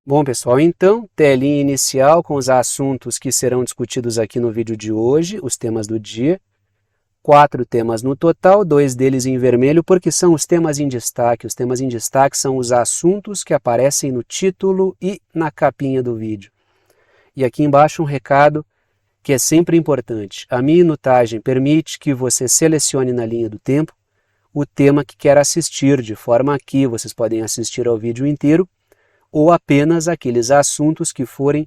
Bom, pessoal, então, telinha inicial com os assuntos que serão discutidos aqui no vídeo de hoje, os temas do dia. 4 temas no total, 2 deles em vermelho, porque são os temas em destaque. Os temas em destaque são os assuntos que aparecem no título e na capinha do vídeo. E aqui embaixo um recado que é sempre importante. A minutagem permite que você selecione na linha do tempo o tema que quer assistir, de forma que vocês podem assistir ao vídeo inteiro ou apenas aqueles assuntos que forem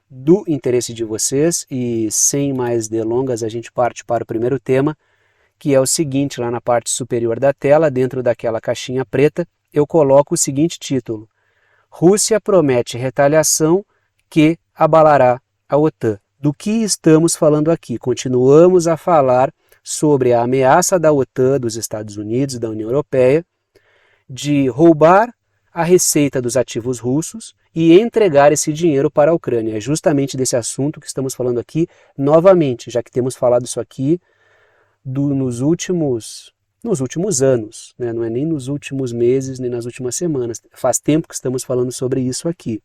do interesse de vocês. E sem mais delongas, a gente parte para o primeiro tema, que é o seguinte: lá na parte superior da tela, dentro daquela caixinha preta, eu coloco o seguinte título: Rússia promete retaliação que abalará a OTAN. Do que estamos falando aqui? Continuamos a falar sobre a ameaça da OTAN, dos Estados Unidos e da União Europeia, de roubar a receita dos ativos russos e entregar esse dinheiro para a Ucrânia. É justamente desse assunto que estamos falando aqui novamente, já que temos falado isso aqui nos últimos anos, né? Não é nem nos últimos meses, nem nas últimas semanas. Faz tempo que estamos falando sobre isso aqui.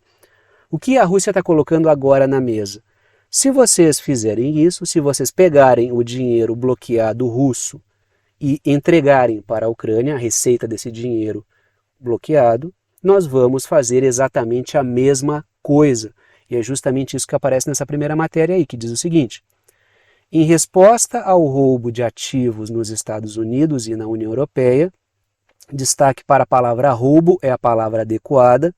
O que a Rússia está colocando agora na mesa? Se vocês fizerem isso, se vocês pegarem o dinheiro bloqueado russo e entregarem para a Ucrânia a receita desse dinheiro bloqueado, nós vamos fazer exatamente a mesma coisa. E é justamente isso que aparece nessa primeira matéria aí, que diz o seguinte: em resposta ao roubo de ativos nos Estados Unidos e na União Europeia, destaque para a palavra roubo é a palavra adequada,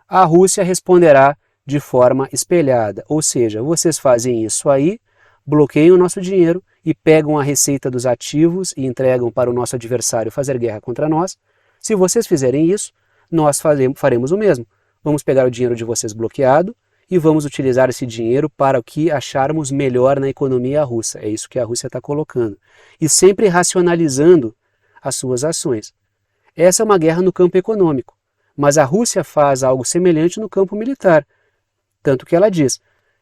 a Rússia responderá de forma espelhada. Ou seja, vocês fazem isso aí, bloqueiam o nosso dinheiro e pegam a receita dos ativos e entregam para o nosso adversário fazer guerra contra nós. Se vocês fizerem isso, nós faremos o mesmo. Vamos pegar o dinheiro de vocês bloqueado e vamos utilizar esse dinheiro para o que acharmos melhor na economia russa. É isso que a Rússia está colocando. E sempre racionalizando as suas ações. Essa é uma guerra no campo econômico, mas a Rússia faz algo semelhante no campo militar. Tanto que ela diz: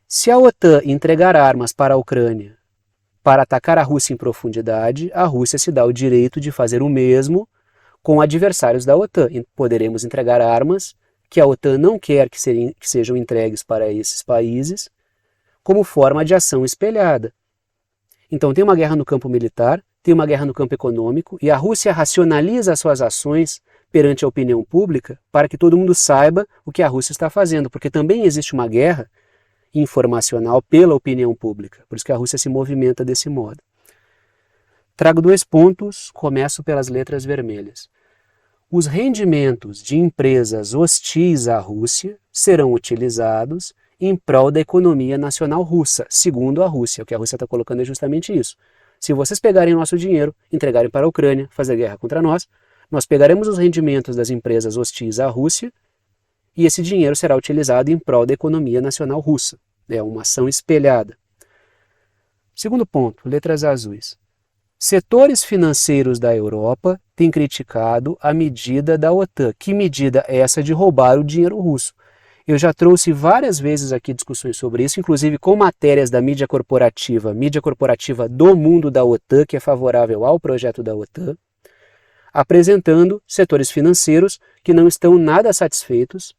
se a OTAN entregar armas para a Ucrânia para atacar a Rússia em profundidade, a Rússia se dá o direito de fazer o mesmo com adversários da OTAN. Poderemos entregar armas que a OTAN não quer que sejam entregues para esses países, como forma de ação espelhada. Então tem uma guerra no campo militar, tem uma guerra no campo econômico, e a Rússia racionaliza as suas ações perante a opinião pública para que todo mundo saiba o que a Rússia está fazendo, porque também existe uma guerra informacional pela opinião pública, por isso que a Rússia se movimenta desse modo. Trago 2 pontos, começo pelas letras vermelhas. Os rendimentos de empresas hostis à Rússia serão utilizados em prol da economia nacional russa, segundo a Rússia. O que a Rússia está colocando é justamente isso. Se vocês pegarem nosso dinheiro, entregarem para a Ucrânia, fazer guerra contra nós pegaremos os rendimentos das empresas hostis à Rússia e esse dinheiro será utilizado em prol da economia nacional russa. É uma ação espelhada. Segundo ponto, letras azuis. Setores financeiros da Europa têm criticado a medida da OTAN. Que medida é essa de roubar o dinheiro russo? Eu já trouxe várias vezes aqui discussões sobre isso, inclusive com matérias da mídia corporativa do mundo da OTAN, que é favorável ao projeto da OTAN, apresentando setores financeiros que não estão nada satisfeitos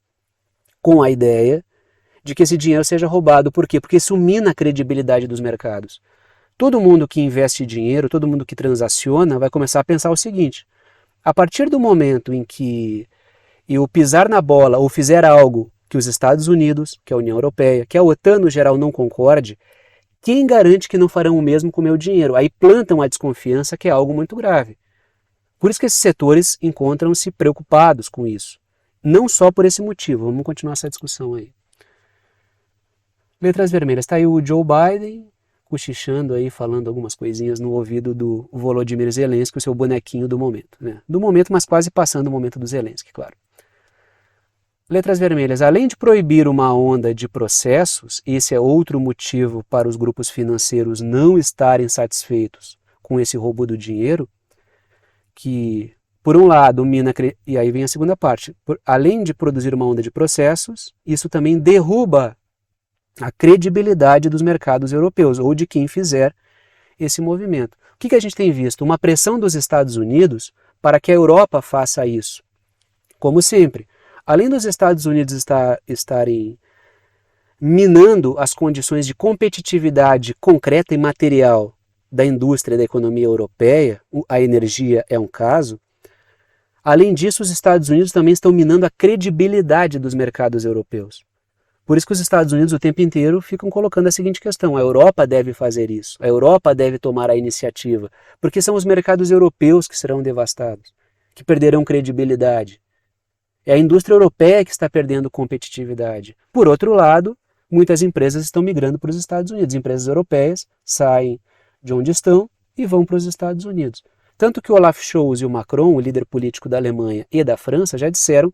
com a ideia de que esse dinheiro seja roubado. Por quê? Porque isso mina a credibilidade dos mercados. Todo mundo que investe dinheiro, todo mundo que transaciona vai começar a pensar o seguinte: a partir do momento em que eu pisar na bola ou fizer algo que os Estados Unidos, que a União Europeia, que a OTAN no geral não concorde, quem garante que não farão o mesmo com o meu dinheiro? Aí plantam a desconfiança, que é algo muito grave. Por isso que esses setores encontram-se preocupados com isso. Não só por esse motivo. Vamos continuar essa discussão aí. Letras vermelhas. Está aí o Joe Biden cochichando aí, falando algumas coisinhas no ouvido do Volodymyr Zelensky, o seu bonequinho do momento. Né? Do momento, mas quase passando o momento do Zelensky, claro. Letras vermelhas. Além de proibir uma onda de processos, esse é outro motivo para os grupos financeiros não estarem satisfeitos com esse roubo do dinheiro, que, por um lado, mina... E aí vem a segunda parte. Além de produzir uma onda de processos, isso também derruba a credibilidade dos mercados europeus, ou de quem fizer esse movimento. O que a gente tem visto? Uma pressão dos Estados Unidos para que a Europa faça isso. Como sempre, Além dos Estados Unidos estarem minando as condições de competitividade concreta e material da indústria e da economia europeia, a energia é um caso, além disso, os Estados Unidos também estão minando a credibilidade dos mercados europeus. Por isso que os Estados Unidos o tempo inteiro ficam colocando a seguinte questão: a Europa deve fazer isso, a Europa deve tomar a iniciativa, porque são os mercados europeus que serão devastados, que perderão credibilidade. É a indústria europeia que está perdendo competitividade. Por outro lado, muitas empresas estão migrando para os Estados Unidos. Empresas europeias saem de onde estão e vão para os Estados Unidos. Tanto que o Olaf Scholz e o Macron, o líder político da Alemanha e da França, já disseram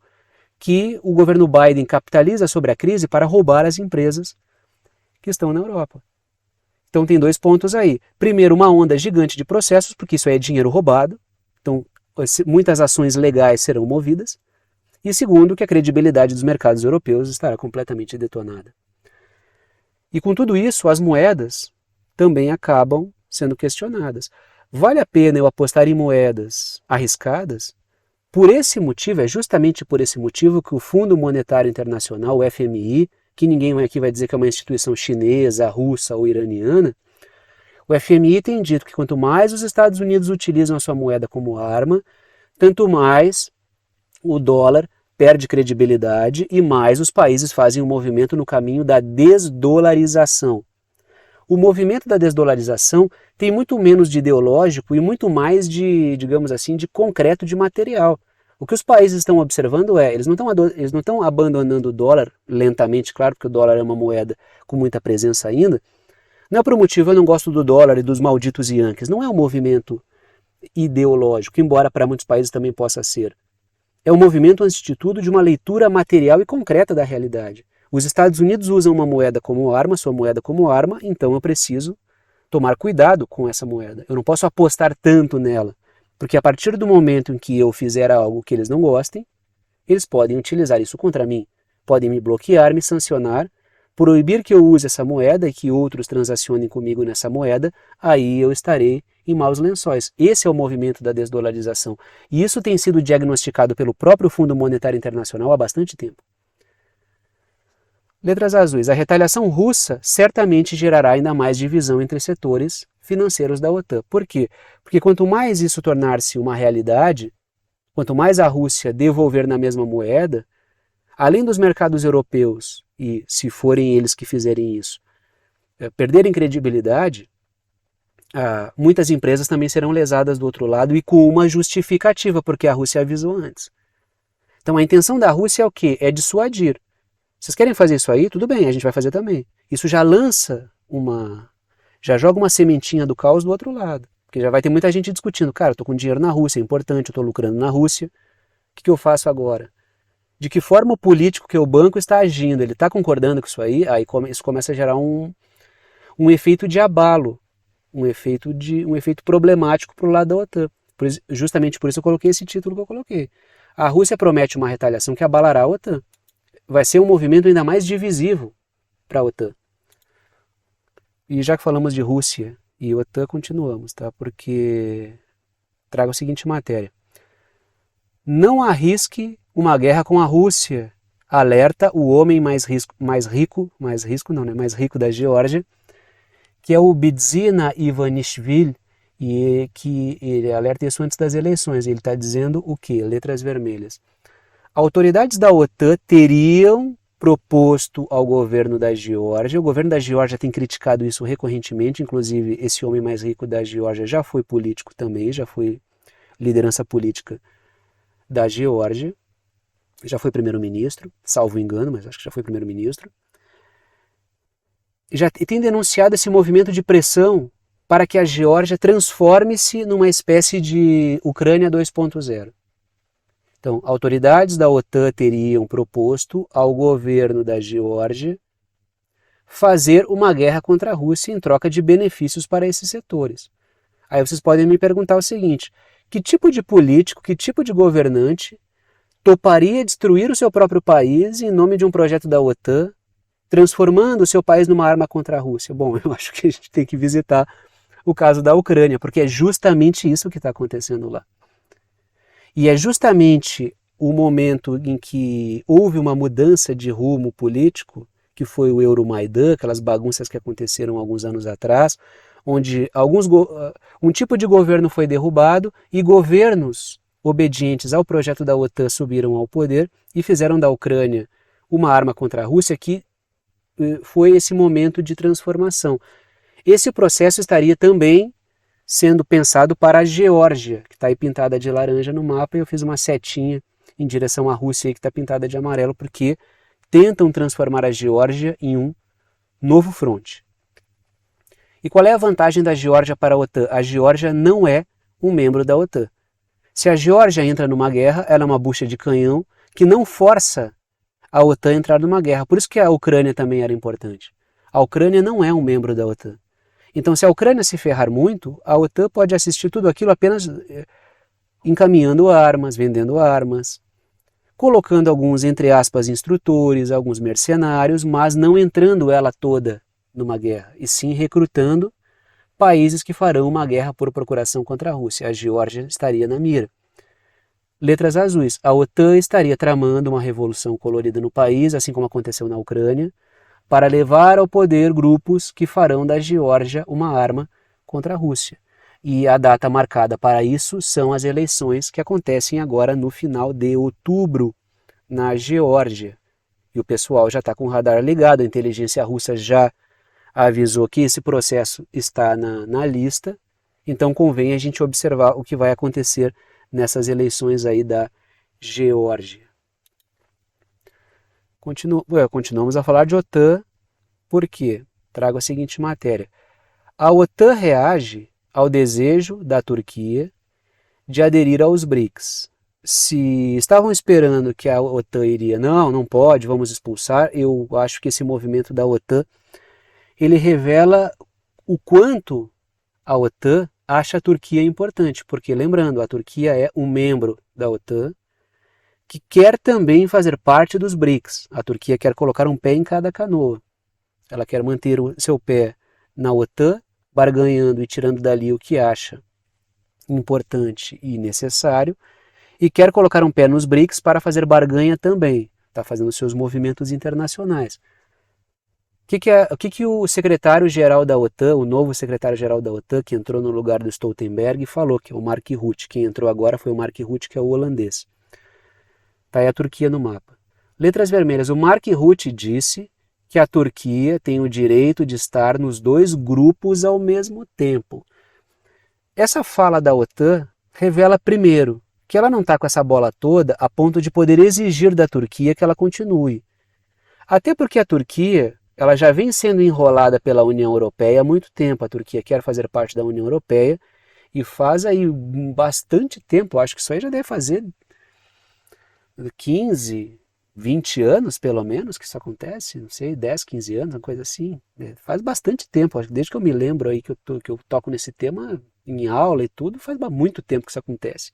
que o governo Biden capitaliza sobre a crise para roubar as empresas que estão na Europa. Então tem dois pontos aí. Primeiro, uma onda gigante de processos, porque isso aí é dinheiro roubado. Então muitas ações legais serão movidas. E segundo, que a credibilidade dos mercados europeus estará completamente detonada. E com tudo isso, as moedas também acabam sendo questionadas. Vale a pena eu apostar em moedas arriscadas? Por esse motivo, é justamente por esse motivo que o Fundo Monetário Internacional, o FMI, que ninguém aqui vai dizer que é uma instituição chinesa, russa ou iraniana, o FMI tem dito que quanto mais os Estados Unidos utilizam a sua moeda como arma, tanto mais o dólar perde credibilidade e mais os países fazem um movimento no caminho da desdolarização. O movimento da desdolarização tem muito menos de ideológico e muito mais de, digamos assim, de concreto, de material. O que os países estão observando eles não estão abandonando o dólar lentamente, claro, porque o dólar é uma moeda com muita presença ainda. Não é por um motivo eu não gosto do dólar e dos malditos Yankees. Não é um movimento ideológico, embora para muitos países também possa ser. É um movimento, antes de tudo, de uma leitura material e concreta da realidade. Os Estados Unidos usam uma moeda como arma, sua moeda como arma, então eu preciso tomar cuidado com essa moeda. Eu não posso apostar tanto nela, porque a partir do momento em que eu fizer algo que eles não gostem, eles podem utilizar isso contra mim. Podem me bloquear, me sancionar, proibir que eu use essa moeda e que outros transacionem comigo nessa moeda, aí eu estarei em maus lençóis. Esse é o movimento da desdolarização. E isso tem sido diagnosticado pelo próprio Fundo Monetário Internacional há bastante tempo. Letras azuis. A retaliação russa certamente gerará ainda mais divisão entre setores financeiros da OTAN. Por quê? Porque quanto mais isso tornar-se uma realidade, quanto mais a Rússia devolver na mesma moeda, além dos mercados europeus, e se forem eles que fizerem isso, perderem credibilidade, muitas empresas também serão lesadas do outro lado e com uma justificativa, porque a Rússia avisou antes. Então a intenção da Rússia é o quê? É dissuadir. Vocês querem fazer isso aí? Tudo bem, a gente vai fazer também. Isso já já joga uma sementinha do caos do outro lado. Porque já vai ter muita gente discutindo, cara, eu estou com dinheiro na Rússia, é importante, eu estou lucrando na Rússia, o que eu faço agora? De que forma o político que o banco está agindo, ele está concordando com isso aí? Aí isso começa a gerar um efeito de abalo, um efeito problemático para o lado da OTAN. Justamente por isso eu coloquei esse título que eu coloquei. A Rússia promete uma retaliação que abalará a OTAN. Vai ser um movimento ainda mais divisivo para a OTAN. E já que falamos de Rússia e OTAN, continuamos, tá? Porque trago a seguinte matéria. Não arrisque uma guerra com a Rússia, alerta o homem mais rico da Geórgia, que é o Bidzina Ivanishvili, e que ele alerta isso antes das eleições. Ele está dizendo o quê? Letras vermelhas. Autoridades da OTAN teriam proposto ao governo da Geórgia, o governo da Geórgia tem criticado isso recorrentemente, inclusive esse homem mais rico da Geórgia já foi político também, já foi liderança política da Geórgia, já foi primeiro-ministro, salvo engano, mas acho que já foi primeiro-ministro, e tem denunciado esse movimento de pressão para que a Geórgia transforme-se numa espécie de Ucrânia 2.0. Então, autoridades da OTAN teriam proposto ao governo da Geórgia fazer uma guerra contra a Rússia em troca de benefícios para esses setores. Aí vocês podem me perguntar o seguinte: que tipo de político, que tipo de governante toparia destruir o seu próprio país em nome de um projeto da OTAN, transformando o seu país numa arma contra a Rússia? Bom, eu acho que a gente tem que visitar o caso da Ucrânia, porque é justamente isso que está acontecendo lá. E é justamente o momento em que houve uma mudança de rumo político, que foi o Euromaidan, aquelas bagunças que aconteceram alguns anos atrás, onde um tipo de governo foi derrubado e governos obedientes ao projeto da OTAN subiram ao poder e fizeram da Ucrânia uma arma contra a Rússia, que foi esse momento de transformação. Esse processo estaria também sendo pensado para a Geórgia, que está aí pintada de laranja no mapa, e eu fiz uma setinha em direção à Rússia, que está pintada de amarelo, porque tentam transformar a Geórgia em um novo fronte. E qual é a vantagem da Geórgia para a OTAN? A Geórgia não é um membro da OTAN. Se a Geórgia entra numa guerra, ela é uma bucha de canhão que não força a OTAN a entrar numa guerra. Por isso que a Ucrânia também era importante. A Ucrânia não é um membro da OTAN. Então, se a Ucrânia se ferrar muito, a OTAN pode assistir tudo aquilo apenas encaminhando armas, vendendo armas, colocando alguns, entre aspas, instrutores, alguns mercenários, mas não entrando ela toda numa guerra, e sim recrutando países que farão uma guerra por procuração contra a Rússia. A Geórgia estaria na mira. Letras azuis. A OTAN estaria tramando uma revolução colorida no país, assim como aconteceu na Ucrânia, para levar ao poder grupos que farão da Geórgia uma arma contra a Rússia. E a data marcada para isso são as eleições que acontecem agora no final de outubro, na Geórgia. E o pessoal já está com o radar ligado, a inteligência russa já avisou que esse processo está na lista, então convém a gente observar o que vai acontecer nessas eleições aí da Geórgia. Continuamos a falar de OTAN, porque trago a seguinte matéria. A OTAN reage ao desejo da Turquia de aderir aos BRICS. Se estavam esperando que a OTAN iria, não pode, vamos expulsar, eu acho que esse movimento da OTAN, ele revela o quanto a OTAN acha a Turquia importante, porque lembrando, a Turquia é um membro da OTAN que quer também fazer parte dos BRICS. A Turquia quer colocar um pé em cada canoa. Ela quer manter o seu pé na OTAN, barganhando e tirando dali o que acha importante e necessário, e quer colocar um pé nos BRICS para fazer barganha também. Está fazendo seus movimentos internacionais. O que o secretário-geral da OTAN, o novo secretário-geral da OTAN, que entrou no lugar do Stoltenberg, falou, que é o Mark Rutte. Quem entrou agora foi o Mark Rutte, que é o holandês. Está aí a Turquia no mapa. Letras vermelhas. O Mark Rutte disse que a Turquia tem o direito de estar nos dois grupos ao mesmo tempo. Essa fala da OTAN revela, primeiro, que ela não está com essa bola toda a ponto de poder exigir da Turquia que ela continue. Até porque a Turquia, ela já vem sendo enrolada pela União Europeia há muito tempo. A Turquia quer fazer parte da União Europeia e faz aí bastante tempo, acho que isso aí já deve fazer 15, 20 anos pelo menos que isso acontece, não sei, 10, 15 anos, uma coisa assim. Faz bastante tempo, desde que eu me lembro aí que eu toco nesse tema em aula e tudo, faz muito tempo que isso acontece.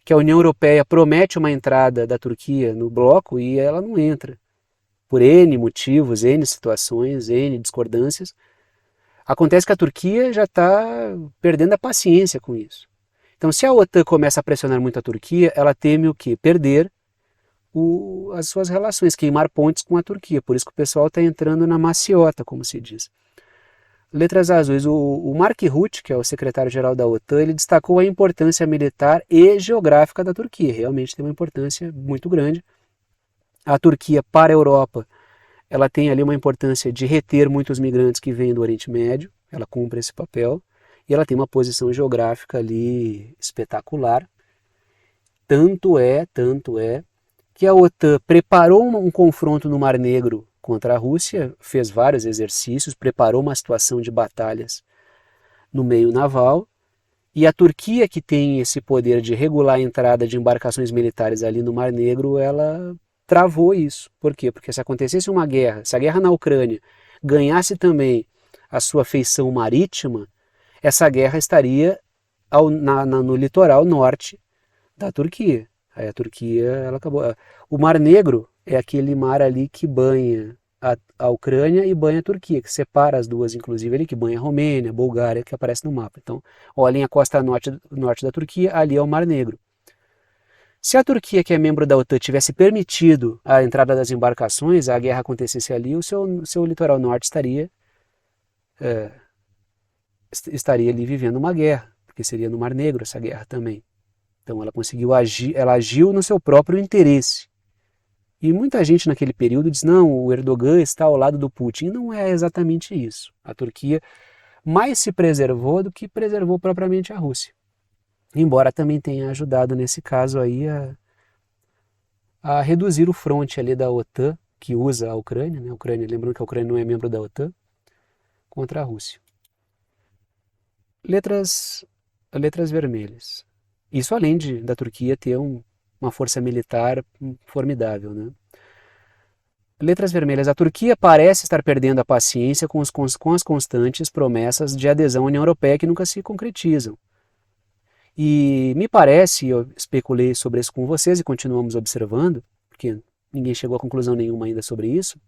Que a União Europeia promete uma entrada da Turquia no bloco e ela não entra. Por N motivos, N situações, N discordâncias. Acontece que a Turquia já está perdendo a paciência com isso. Então, se a OTAN começa a pressionar muito a Turquia, ela teme o quê? Perder as suas relações, queimar pontes com a Turquia. Por isso que o pessoal está entrando na maciota, como se diz. Letras azuis. O Mark Rutte, que é o secretário-geral da OTAN, ele destacou a importância militar e geográfica da Turquia. Realmente tem uma importância muito grande. A Turquia, para a Europa, ela tem ali uma importância de reter muitos migrantes que vêm do Oriente Médio, ela cumpre esse papel, e ela tem uma posição geográfica ali espetacular. Tanto é que a OTAN preparou um confronto no Mar Negro contra a Rússia, fez vários exercícios, preparou uma situação de batalhas no meio naval, e a Turquia, que tem esse poder de regular a entrada de embarcações militares ali no Mar Negro, ela travou isso. Por quê? Porque se acontecesse uma guerra, se a guerra na Ucrânia ganhasse também a sua feição marítima, essa guerra estaria no litoral norte da Turquia. Aí a Turquia, ela acabou. O Mar Negro é aquele mar ali que banha a Ucrânia e banha a Turquia, que separa as duas, inclusive, ali que banha a Romênia, a Bulgária, que aparece no mapa. Então, olhem a costa norte da Turquia, ali é o Mar Negro. Se a Turquia, que é membro da OTAN, tivesse permitido a entrada das embarcações, a guerra acontecesse ali, o seu litoral norte estaria ali vivendo uma guerra, porque seria no Mar Negro essa guerra também. Então ela conseguiu agir, ela agiu no seu próprio interesse. E muita gente naquele período diz, não, o Erdogan está ao lado do Putin. Não é exatamente isso. A Turquia mais se preservou do que preservou propriamente a Rússia. Embora também tenha ajudado nesse caso aí a reduzir o fronte ali da OTAN, que usa a Ucrânia, né? Lembrando que a Ucrânia não é membro da OTAN, contra a Rússia. Letras vermelhas. Isso além da Turquia ter uma força militar formidável, né? Letras vermelhas. A Turquia parece estar perdendo a paciência com as constantes promessas de adesão à União Europeia que nunca se concretizam. E me parece, eu especulei sobre isso com vocês e continuamos observando, porque ninguém chegou a conclusão nenhuma ainda sobre isso,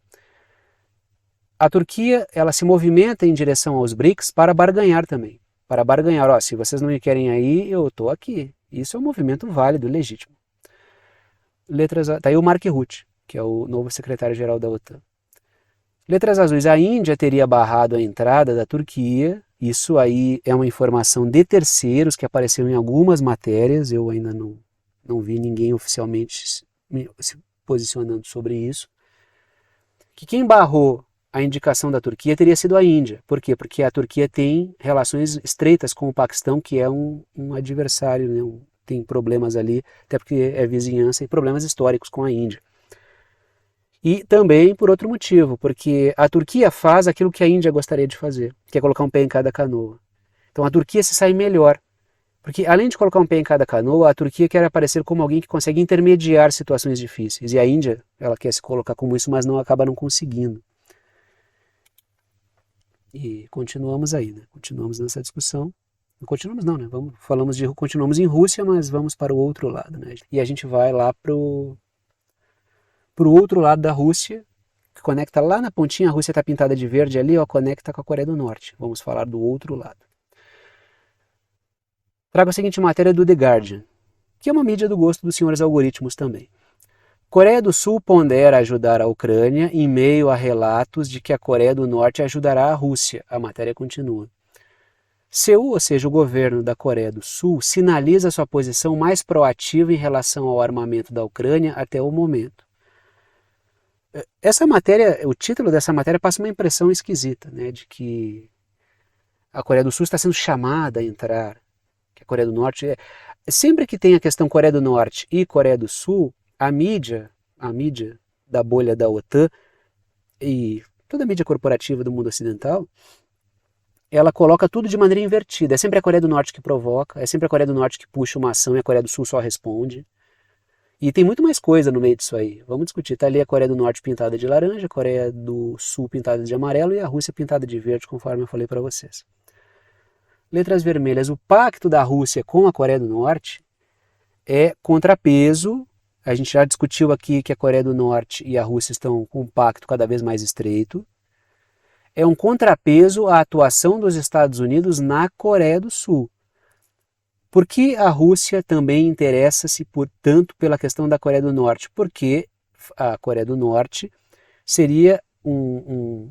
a Turquia ela se movimenta em direção aos BRICS para barganhar também. Para barganhar, ó, se vocês não me querem aí, eu estou aqui. Isso é um movimento válido, legítimo. Tá aí o Mark Rutte, que é o novo secretário-geral da OTAN. Letras azuis, a Índia teria barrado a entrada da Turquia. Isso aí é uma informação de terceiros que apareceu em algumas matérias, eu ainda não vi ninguém oficialmente se posicionando sobre isso. Que quem barrou a indicação da Turquia teria sido a Índia. Por quê? Porque a Turquia tem relações estreitas com o Paquistão, que é um adversário, né? Tem problemas ali, até porque é vizinhança e problemas históricos com a Índia. E também por outro motivo, porque a Turquia faz aquilo que a Índia gostaria de fazer, que é colocar um pé em cada canoa. Então a Turquia se sai melhor, porque além de colocar um pé em cada canoa, a Turquia quer aparecer como alguém que consegue intermediar situações difíceis. E a Índia, ela quer se colocar como isso, mas acaba não conseguindo. E continuamos aí, né? Continuamos nessa discussão. Não continuamos não, né? Continuamos em Rússia, mas vamos para o outro lado, né? E a gente vai lá pro outro lado da Rússia, que conecta lá na pontinha, a Rússia está pintada de verde ali, ó, conecta com a Coreia do Norte. Vamos falar do outro lado. Trago a seguinte matéria do The Guardian, que é uma mídia do gosto dos senhores algoritmos também. Coreia do Sul pondera ajudar a Ucrânia em meio a relatos de que a Coreia do Norte ajudará a Rússia. A matéria continua. Seul, ou seja, o governo da Coreia do Sul, sinaliza sua posição mais proativa em relação ao armamento da Ucrânia até o momento. Essa matéria, o título dessa matéria passa uma impressão esquisita, né, de que a Coreia do Sul está sendo chamada a entrar, que a Coreia do Norte sempre que tem a questão Coreia do Norte e Coreia do Sul, a mídia da bolha da OTAN e toda a mídia corporativa do mundo ocidental, ela coloca tudo de maneira invertida. É sempre a Coreia do Norte que provoca, é sempre a Coreia do Norte que puxa uma ação e a Coreia do Sul só responde. E tem muito mais coisa no meio disso aí. Vamos discutir. Está ali a Coreia do Norte pintada de laranja, a Coreia do Sul pintada de amarelo e a Rússia pintada de verde, conforme eu falei para vocês. Letras vermelhas. O pacto da Rússia com a Coreia do Norte é contrapeso. A gente já discutiu aqui que a Coreia do Norte e a Rússia estão com um pacto cada vez mais estreito. É um contrapeso à atuação dos Estados Unidos na Coreia do Sul. Por que a Rússia também interessa-se tanto pela questão da Coreia do Norte? Porque a Coreia do Norte seria um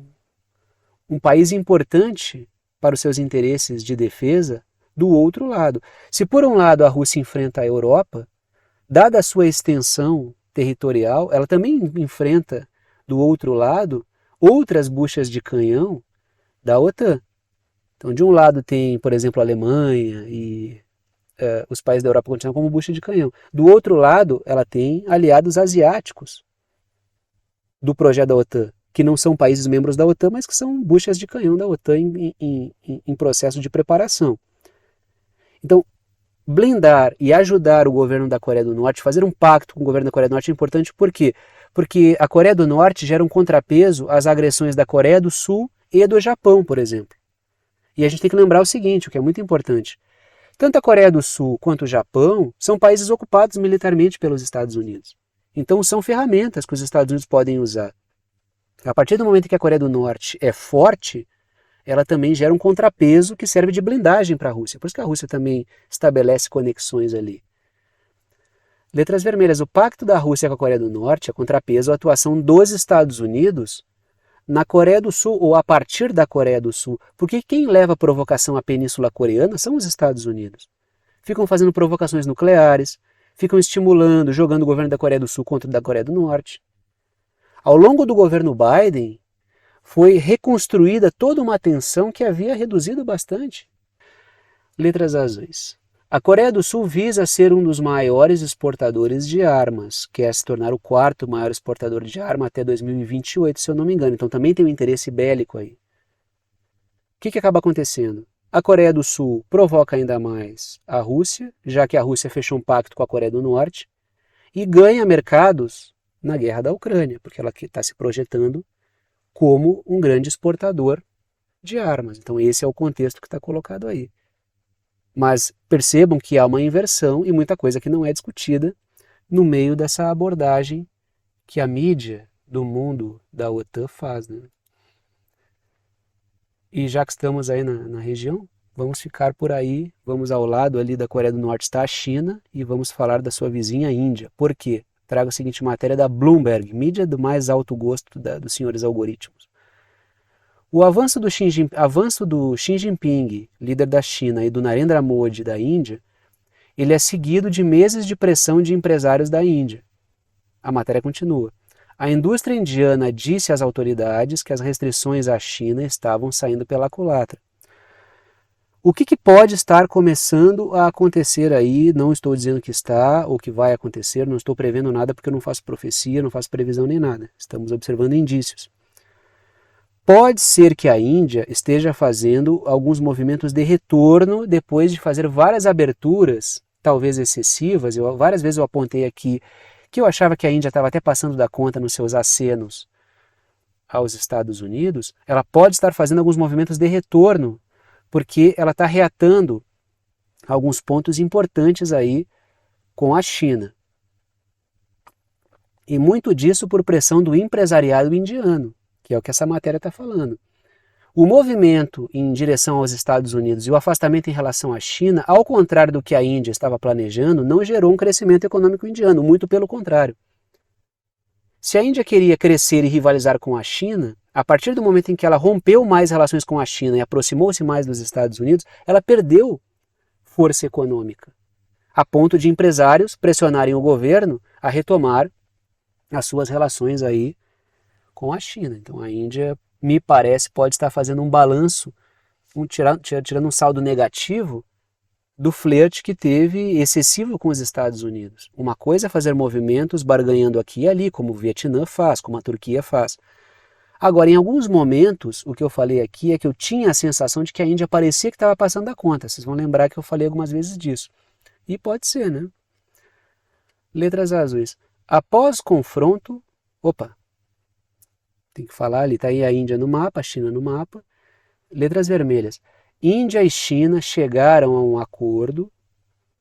país importante para os seus interesses de defesa do outro lado. Se por um lado a Rússia enfrenta a Europa, dada a sua extensão territorial, ela também enfrenta do outro lado outras buchas de canhão da OTAN. Então de um lado tem, por exemplo, a Alemanha e os países da Europa continuam como bucha de canhão. Do outro lado, ela tem aliados asiáticos do projeto da OTAN, que não são países membros da OTAN, mas que são buchas de canhão da OTAN em processo de preparação. Então, blindar e ajudar o governo da Coreia do Norte, fazer um pacto com o governo da Coreia do Norte é importante por quê? Porque a Coreia do Norte gera um contrapeso às agressões da Coreia do Sul e do Japão, por exemplo. E a gente tem que lembrar o seguinte, o que é muito importante. Tanto a Coreia do Sul quanto o Japão são países ocupados militarmente pelos Estados Unidos. Então são ferramentas que os Estados Unidos podem usar. A partir do momento que a Coreia do Norte é forte, ela também gera um contrapeso que serve de blindagem para a Rússia. Por isso que a Rússia também estabelece conexões ali. Letras vermelhas, o pacto da Rússia com a Coreia do Norte é contrapeso à atuação dos Estados Unidos na Coreia do Sul, ou a partir da Coreia do Sul. Porque quem leva a provocação à Península Coreana são os Estados Unidos. Ficam fazendo provocações nucleares, ficam estimulando, jogando o governo da Coreia do Sul contra o da Coreia do Norte. Ao longo do governo Biden, foi reconstruída toda uma tensão que havia reduzido bastante. Letras azuis. A Coreia do Sul visa ser um dos maiores exportadores de armas, quer se tornar o quarto maior exportador de arma até 2028, se eu não me engano. Então também tem um interesse bélico aí. O que acaba acontecendo? A Coreia do Sul provoca ainda mais a Rússia, já que a Rússia fechou um pacto com a Coreia do Norte, e ganha mercados na guerra da Ucrânia, porque ela está se projetando como um grande exportador de armas. Então esse é o contexto que está colocado aí. Mas percebam que há uma inversão e muita coisa que não é discutida no meio dessa abordagem que a mídia do mundo da OTAN faz, né? E já que estamos aí na região, vamos ficar por aí, vamos ao lado ali da Coreia do Norte está a China e vamos falar da sua vizinha Índia. Por quê? Trago a seguinte matéria da Bloomberg, mídia do mais alto gosto dos senhores algoritmos. O avanço do Xi Jinping, líder da China, e do Narendra Modi, da Índia, ele é seguido de meses de pressão de empresários da Índia. A matéria continua. A indústria indiana disse às autoridades que as restrições à China estavam saindo pela culatra. O que pode estar começando a acontecer aí? Não estou dizendo que está ou que vai acontecer, não estou prevendo nada porque eu não faço profecia, não faço previsão nem nada. Estamos observando indícios. Pode ser que a Índia esteja fazendo alguns movimentos de retorno depois de fazer várias aberturas, talvez excessivas. Várias vezes eu apontei aqui que eu achava que a Índia estava até passando da conta nos seus acenos aos Estados Unidos. Ela pode estar fazendo alguns movimentos de retorno, porque ela está reatando alguns pontos importantes aí com a China. E muito disso por pressão do empresariado indiano, que é o que essa matéria está falando. O movimento em direção aos Estados Unidos e o afastamento em relação à China, ao contrário do que a Índia estava planejando, não gerou um crescimento econômico indiano, muito pelo contrário. Se a Índia queria crescer e rivalizar com a China, a partir do momento em que ela rompeu mais relações com a China e aproximou-se mais dos Estados Unidos, ela perdeu força econômica, a ponto de empresários pressionarem o governo a retomar as suas relações aí com a China. Então a Índia, me parece, pode estar fazendo um balanço, tirando um saldo negativo do flerte que teve excessivo com os Estados Unidos. Uma coisa é fazer movimentos barganhando aqui e ali, como o Vietnã faz, como a Turquia faz. Agora, em alguns momentos, o que eu falei aqui é que eu tinha a sensação de que a Índia parecia que estava passando da conta. Vocês vão lembrar que eu falei algumas vezes disso. E pode ser, né? Letras azuis. Após confronto... Opa! Tem que falar ali, está aí a Índia no mapa, a China no mapa. Letras vermelhas. Índia e China chegaram a um acordo,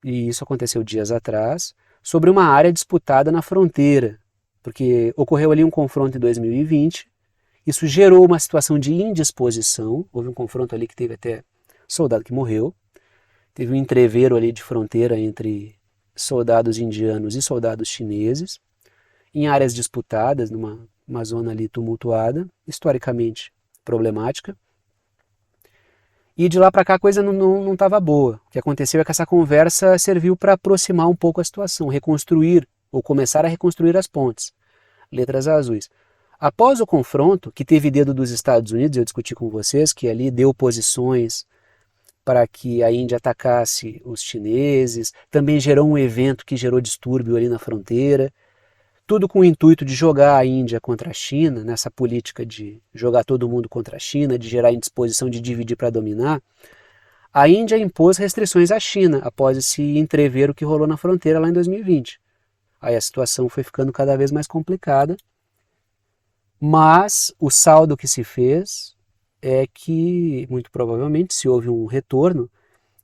e isso aconteceu dias atrás, sobre uma área disputada na fronteira, porque ocorreu ali um confronto em 2020, isso gerou uma situação de indisposição, houve um confronto ali que teve até soldado que morreu, teve um entreveiro ali de fronteira entre soldados indianos e soldados chineses, em áreas disputadas, numa zona ali tumultuada, historicamente problemática. E de lá para cá a coisa não estava boa. O que aconteceu é que essa conversa serviu para aproximar um pouco a situação, reconstruir, ou começar a reconstruir as pontes. Letras azuis. Após o confronto, que teve dedo dos Estados Unidos, eu discuti com vocês, que ali deu posições para que a Índia atacasse os chineses, também gerou um evento que gerou distúrbio ali na fronteira, tudo com o intuito de jogar a Índia contra a China, nessa política de jogar todo mundo contra a China, de gerar indisposição de dividir para dominar. A Índia impôs restrições à China após esse entrever que rolou na fronteira lá em 2020. Aí a situação foi ficando cada vez mais complicada, mas o saldo que se fez é que, muito provavelmente, se houve um retorno,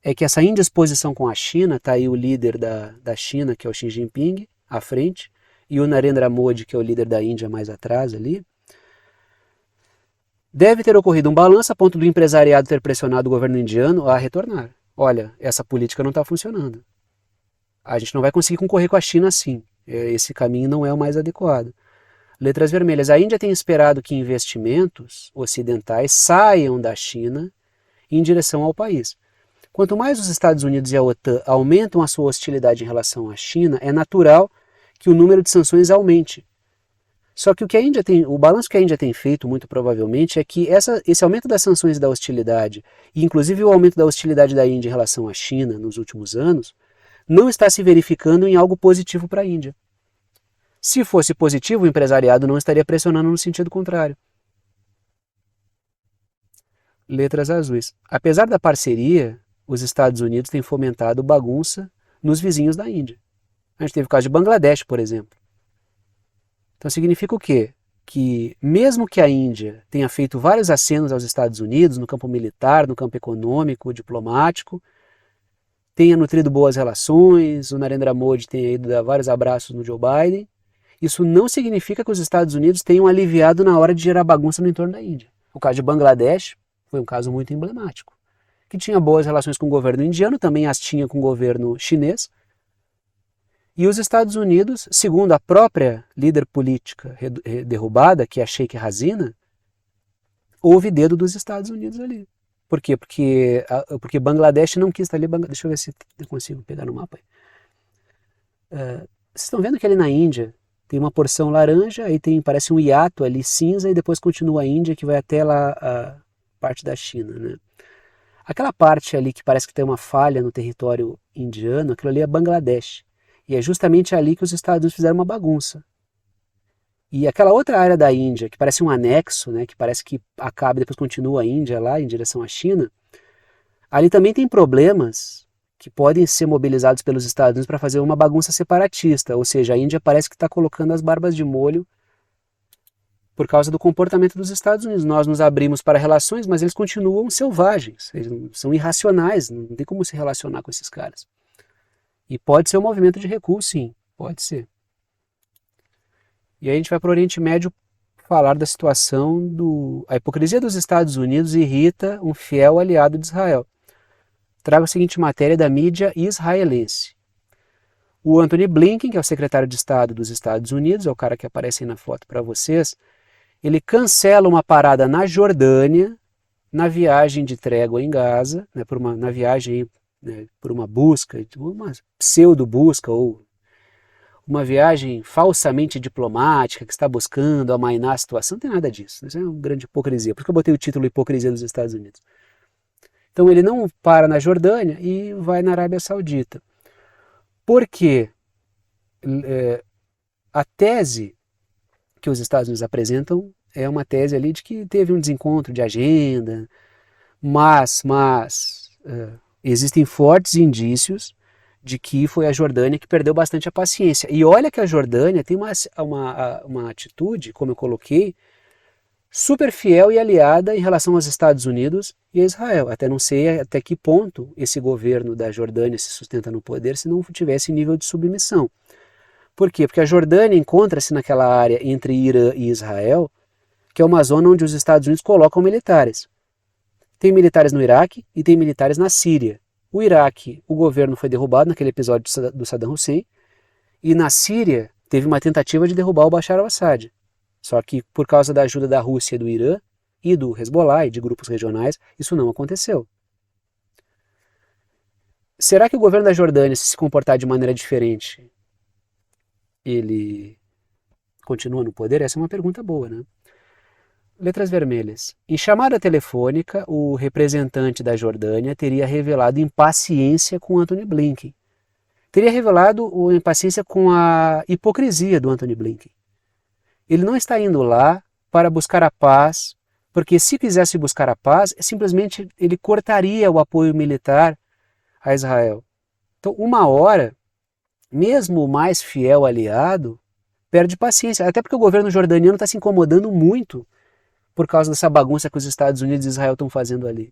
é que essa indisposição com a China, está aí o líder da China, que é o Xi Jinping, à frente, e o Narendra Modi, que é o líder da Índia mais atrás ali, deve ter ocorrido um balanço a ponto do empresariado ter pressionado o governo indiano a retornar. Olha, essa política não está funcionando. A gente não vai conseguir concorrer com a China assim. Esse caminho não é o mais adequado. Letras vermelhas. A Índia tem esperado que investimentos ocidentais saiam da China em direção ao país. Quanto mais os Estados Unidos e a OTAN aumentam a sua hostilidade em relação à China, é natural que o número de sanções aumente. Só que o balanço que a Índia tem feito, muito provavelmente, é que esse aumento das sanções e da hostilidade, e inclusive o aumento da hostilidade da Índia em relação à China nos últimos anos, não está se verificando em algo positivo para a Índia. Se fosse positivo, o empresariado não estaria pressionando no sentido contrário. Letras azuis. Apesar da parceria, os Estados Unidos têm fomentado bagunça nos vizinhos da Índia. A gente teve o caso de Bangladesh, por exemplo. Então significa o quê? Que mesmo que a Índia tenha feito vários acenos aos Estados Unidos, no campo militar, no campo econômico, diplomático, tenha nutrido boas relações, o Narendra Modi tenha ido dar vários abraços no Joe Biden, isso não significa que os Estados Unidos tenham aliviado na hora de gerar bagunça no entorno da Índia. O caso de Bangladesh foi um caso muito emblemático, que tinha boas relações com o governo indiano, também as tinha com o governo chinês, e os Estados Unidos, segundo a própria líder política derrubada, que é a Sheikh Hasina, houve dedo dos Estados Unidos ali. Por quê? Porque Bangladesh não quis estar ali. Deixa eu ver se eu consigo pegar no mapa. Vocês estão vendo que ali na Índia tem uma porção laranja, aí parece um hiato ali cinza, e depois continua a Índia, que vai até lá a parte da China, né? Aquela parte ali que parece que tem uma falha no território indiano, aquilo ali é Bangladesh. E é justamente ali que os Estados Unidos fizeram uma bagunça. E aquela outra área da Índia, que parece um anexo, né, que parece que acaba e depois continua a Índia lá em direção à China, ali também tem problemas que podem ser mobilizados pelos Estados Unidos para fazer uma bagunça separatista. Ou seja, a Índia parece que está colocando as barbas de molho por causa do comportamento dos Estados Unidos. Nós nos abrimos para relações, mas eles continuam selvagens, eles são irracionais, não tem como se relacionar com esses caras. E pode ser um movimento de recuo, sim, pode ser. E aí a gente vai para o Oriente Médio falar da situação A hipocrisia dos Estados Unidos irrita um fiel aliado de Israel. Trago a seguinte matéria da mídia israelense. O Antony Blinken, que é o secretário de Estado dos Estados Unidos, é o cara que aparece aí na foto para vocês, ele cancela uma parada na Jordânia, na viagem de trégua em Gaza, né, na viagem por uma busca, uma pseudo-busca ou uma viagem falsamente diplomática que está buscando amainar a situação, não tem nada disso. Isso é uma grande hipocrisia. Por isso que eu botei o título Hipocrisia dos Estados Unidos. Então ele não para na Jordânia e vai na Arábia Saudita. Porque a tese que os Estados Unidos apresentam é uma tese ali de que teve um desencontro de agenda, mas existem fortes indícios de que foi a Jordânia que perdeu bastante a paciência. E olha que a Jordânia tem uma atitude, como eu coloquei, super fiel e aliada em relação aos Estados Unidos e a Israel. Até não sei até que ponto esse governo da Jordânia se sustenta no poder se não tivesse nível de submissão. Por quê? Porque a Jordânia encontra-se naquela área entre Irã e Israel, que é uma zona onde os Estados Unidos colocam militares. Tem militares no Iraque e tem militares na Síria. O Iraque, o governo foi derrubado naquele episódio do Saddam Hussein, e na Síria teve uma tentativa de derrubar o Bashar al-Assad. Só que por causa da ajuda da Rússia e do Irã, e do Hezbollah e de grupos regionais, isso não aconteceu. Será que o governo da Jordânia, se comportar de maneira diferente, ele continua no poder? Essa é uma pergunta boa, né? Letras vermelhas. Em chamada telefônica, o representante da Jordânia teria revelado impaciência com Antony Blinken. Teria revelado impaciência com a hipocrisia do Antony Blinken. Ele não está indo lá para buscar a paz, porque se quisesse buscar a paz, simplesmente ele cortaria o apoio militar a Israel. Então, uma hora, mesmo o mais fiel aliado perde paciência, até porque o governo jordaniano está se incomodando muito por causa dessa bagunça que os Estados Unidos e Israel estão fazendo ali.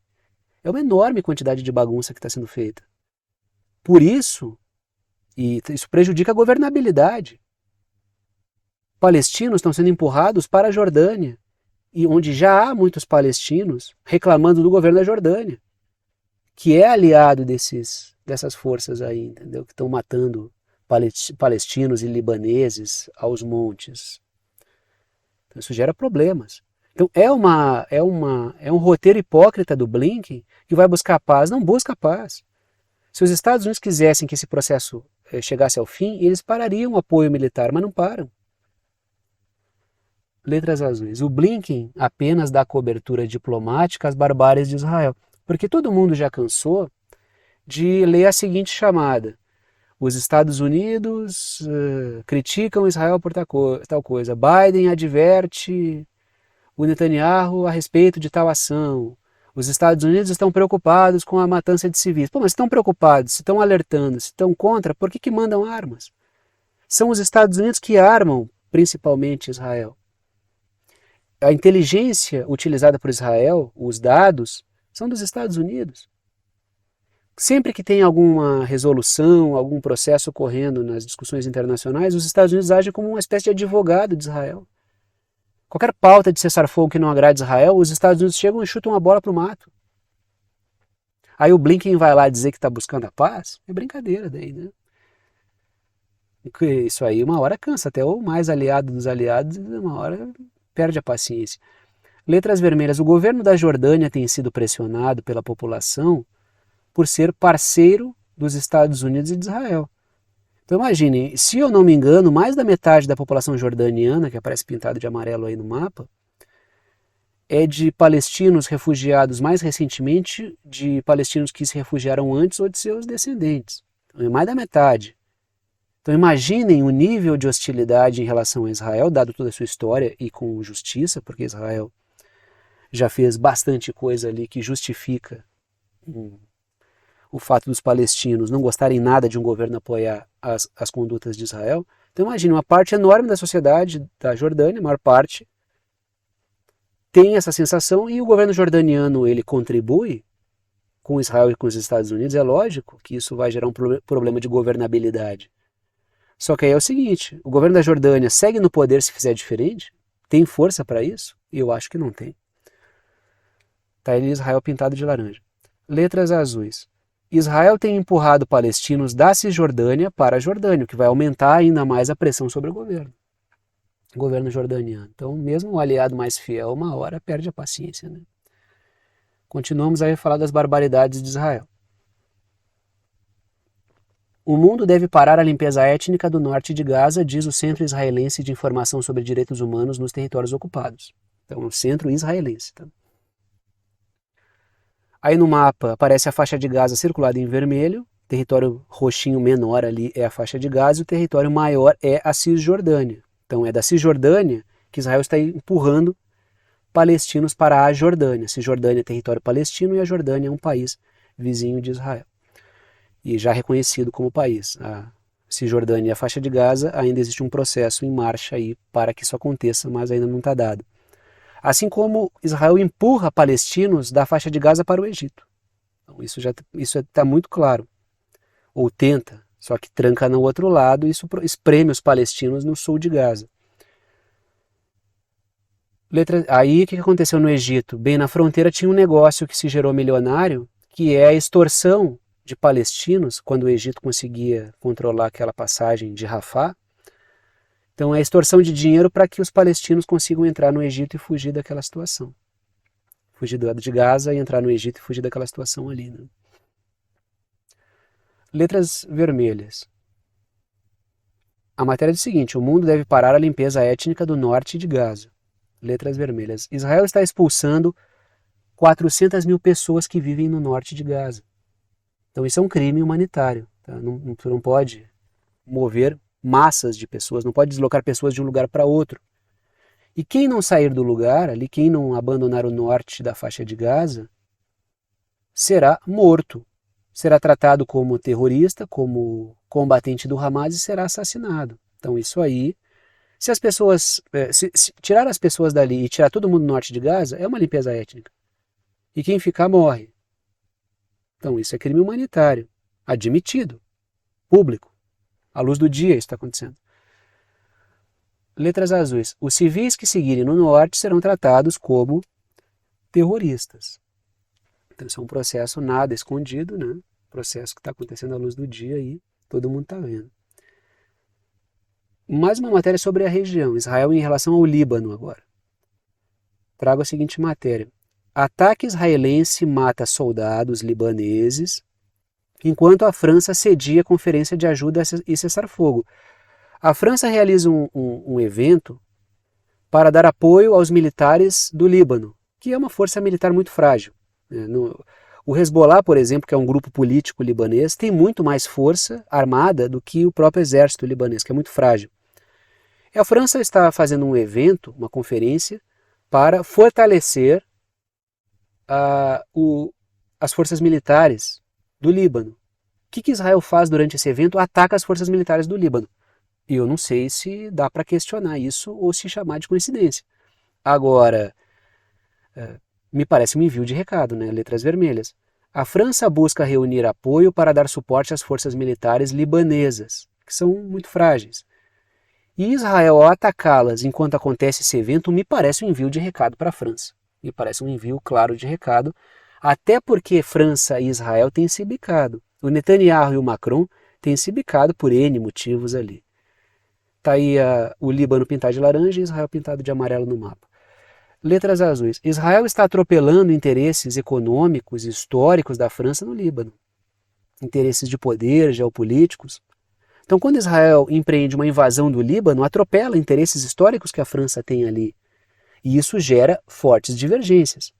É uma enorme quantidade de bagunça que está sendo feita. Por isso, e isso prejudica a governabilidade. Palestinos estão sendo empurrados para a Jordânia, e onde já há muitos palestinos reclamando do governo da Jordânia, que é aliado desses dessas forças aí, entendeu? Que estão matando palestinos e libaneses aos montes. Então, isso gera problemas. Então é um roteiro hipócrita do Blinken que vai buscar paz. Não busca paz. Se os Estados Unidos quisessem que esse processo chegasse ao fim, eles parariam o apoio militar, mas não param. Letras azuis. O Blinken apenas dá cobertura diplomática às barbáries de Israel. Porque todo mundo já cansou de ler a seguinte chamada. Os Estados Unidos criticam Israel por tal coisa. Biden adverte o Netanyahu a respeito de tal ação. Os Estados Unidos estão preocupados com a matança de civis. Pô, mas estão preocupados, se estão alertando, se estão contra, por que mandam armas? São os Estados Unidos que armam, principalmente Israel. A inteligência utilizada por Israel, os dados, são dos Estados Unidos. Sempre que tem alguma resolução, algum processo ocorrendo nas discussões internacionais, os Estados Unidos agem como uma espécie de advogado de Israel. Qualquer pauta de cessar-fogo que não agrade Israel, os Estados Unidos chegam e chutam a bola para o mato. Aí o Blinken vai lá dizer que está buscando a paz? É brincadeira daí, né? Isso aí uma hora cansa, até o mais aliado dos aliados, uma hora perde a paciência. Letras vermelhas. O governo da Jordânia tem sido pressionado pela população por ser parceiro dos Estados Unidos e de Israel. Então imagine, se eu não me engano, mais da metade da população jordaniana, que aparece pintado de amarelo aí no mapa, é de palestinos refugiados mais recentemente, de palestinos que se refugiaram antes ou de seus descendentes. Então é mais da metade. Então imaginem o nível de hostilidade em relação a Israel, dado toda a sua história e com justiça, porque Israel já fez bastante coisa ali que justifica o fato dos palestinos não gostarem nada de um governo apoiar as condutas de Israel. Então imagine, uma parte enorme da sociedade da Jordânia, a maior parte, tem essa sensação e o governo jordaniano ele contribui com Israel e com os Estados Unidos. É lógico que isso vai gerar um problema de governabilidade. Só que aí é o seguinte, o governo da Jordânia segue no poder se fizer diferente? Tem força para isso? Eu acho que não tem. Está aí Israel pintado de laranja. Letras azuis. Israel tem empurrado palestinos da Cisjordânia para a Jordânia, o que vai aumentar ainda mais a pressão sobre o governo jordaniano. Então, mesmo o aliado mais fiel, uma hora perde a paciência, né? Continuamos aí a falar das barbaridades de Israel. O mundo deve parar a limpeza étnica do norte de Gaza, diz o Centro Israelense de Informação sobre Direitos Humanos nos Territórios Ocupados. Então, o Centro Israelense. Tá? Aí no mapa aparece a faixa de Gaza circulada em vermelho, território roxinho menor ali é a faixa de Gaza, e o território maior é a Cisjordânia. Então é da Cisjordânia que Israel está empurrando palestinos para a Jordânia. Cisjordânia é território palestino e a Jordânia é um país vizinho de Israel. E já reconhecido como país. A Cisjordânia e a faixa de Gaza, ainda existe um processo em marcha aí para que isso aconteça, mas ainda não está dado. Assim como Israel empurra palestinos da faixa de Gaza para o Egito. Então, isso está muito claro. Ou tenta, só que tranca no outro lado e isso espreme os palestinos no sul de Gaza. Aí o que aconteceu no Egito? Bem, na fronteira tinha um negócio que se gerou milionário, que é a extorsão de palestinos, quando o Egito conseguia controlar aquela passagem de Rafah. Então é a extorsão de dinheiro para que os palestinos consigam entrar no Egito e fugir daquela situação. Fugir do lado de Gaza e entrar no Egito e fugir daquela situação ali. Né? Letras vermelhas. A matéria diz o seguinte: o mundo deve parar a limpeza étnica do norte de Gaza. Letras vermelhas. Israel está expulsando 400 mil pessoas que vivem no norte de Gaza. Então isso é um crime humanitário. Tá? Não pode mover massas de pessoas, não pode deslocar pessoas de um lugar para outro. E quem não sair do lugar, ali, quem não abandonar o norte da faixa de Gaza, será morto. Será tratado como terrorista, como combatente do Hamas e será assassinado. Então isso aí, se as pessoas, se tirar as pessoas dali e tirar todo mundo do norte de Gaza, é uma limpeza étnica. E quem ficar morre. Então isso é crime humanitário, admitido, público. À luz do dia isso está acontecendo. Letras azuis. Os civis que seguirem no norte serão tratados como terroristas. Então isso é um processo nada escondido, né? processo que está acontecendo à luz do dia aí, todo mundo está vendo. Mais uma matéria sobre a região, Israel em relação ao Líbano agora. Trago a seguinte matéria. Ataque israelense mata soldados libaneses, enquanto a França cedia conferência de ajuda e cessar-fogo. A França realiza um evento para dar apoio aos militares do Líbano, que é uma força militar muito frágil. O Hezbollah, por exemplo, que é um grupo político libanês, tem muito mais força armada do que o próprio exército libanês, que é muito frágil. E a França está fazendo um evento, uma conferência, para fortalecer as forças militares do Líbano. O que Israel faz durante esse evento? Ataca as forças militares do Líbano. E eu não sei se dá para questionar isso ou se chamar de coincidência. Agora, me parece um envio de recado, né? Letras vermelhas. A França busca reunir apoio para dar suporte às forças militares libanesas, que são muito frágeis. E Israel, ao atacá-las enquanto acontece esse evento, me parece um envio de recado para a França. Me parece um envio claro de recado, até porque França e Israel têm se bicado. O Netanyahu e o Macron têm se bicado por N motivos ali. Está aí o Líbano pintado de laranja e Israel pintado de amarelo no mapa. Letras azuis. Israel está atropelando interesses econômicos e históricos da França no Líbano. Interesses de poder, geopolíticos. Então, quando Israel empreende uma invasão do Líbano, atropela interesses históricos que a França tem ali. E isso gera fortes divergências.